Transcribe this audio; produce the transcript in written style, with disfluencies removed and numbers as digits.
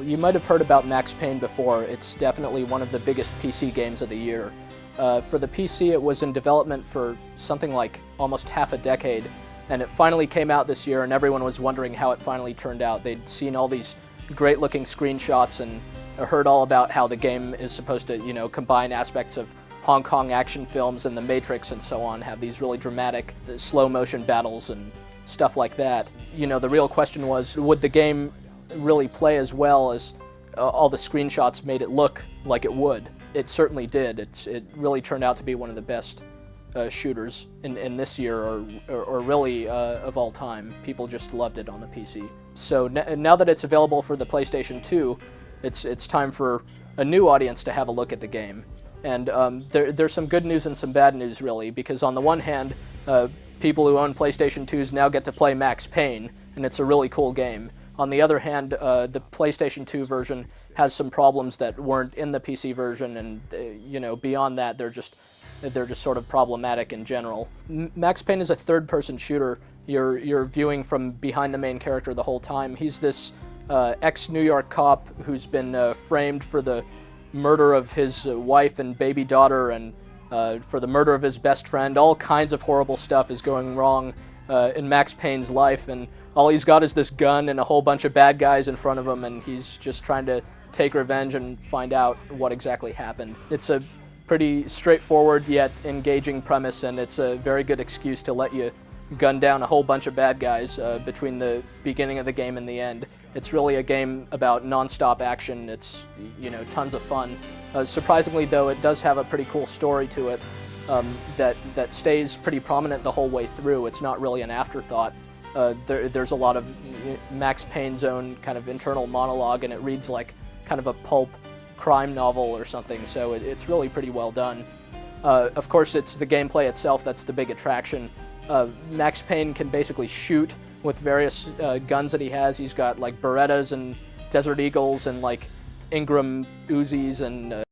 Well, you might have heard about Max Payne before. It's definitely one of the biggest PC games of the year. For the PC, it was in development for something like almost half a decade, and it finally came out this year, and everyone was wondering how it finally turned out. They'd seen all these great-looking screenshots and heard all about how the game is supposed to, combine aspects of Hong Kong action films and The Matrix and so on, have these really dramatic slow-motion battles and stuff like that. The real question was, would the game really play as well as all the screenshots made it look like it would? It certainly did. It really turned out to be one of the best shooters in this year, or really of all time. People just loved it on the PC. So now that it's available for the PlayStation 2, it's time for a new audience to have a look at the game. And there's some good news and some bad news, really, because on the one hand, people who own PlayStation 2s now get to play Max Payne, and it's a really cool game. On the other hand, the PlayStation 2 version has some problems that weren't in the PC version, and beyond that, they're just sort of problematic in general. Max Payne is a third-person shooter. You're viewing from behind the main character the whole time. He's this ex-New York cop who's been framed for the murder of his wife and baby daughter, and for the murder of his best friend. All kinds of horrible stuff is going wrong in Max Payne's life, and all he's got is this gun and a whole bunch of bad guys in front of him, and he's just trying to take revenge and find out what exactly happened. It's a pretty straightforward yet engaging premise, and it's a very good excuse to let you gun down a whole bunch of bad guys between the beginning of the game and the end. It's really a game about non-stop action. It's tons of fun. Surprisingly, though, it does have a pretty cool story to it that stays pretty prominent the whole way through. It's not really an afterthought. There's a lot of Max Payne's own kind of internal monologue, and it reads like kind of a pulp crime novel or something, so it's really pretty well done. Of course, it's the gameplay itself that's the big attraction. Max Payne can basically shoot with various guns that he has. He's got like Berettas and Desert Eagles and like Ingram Uzis and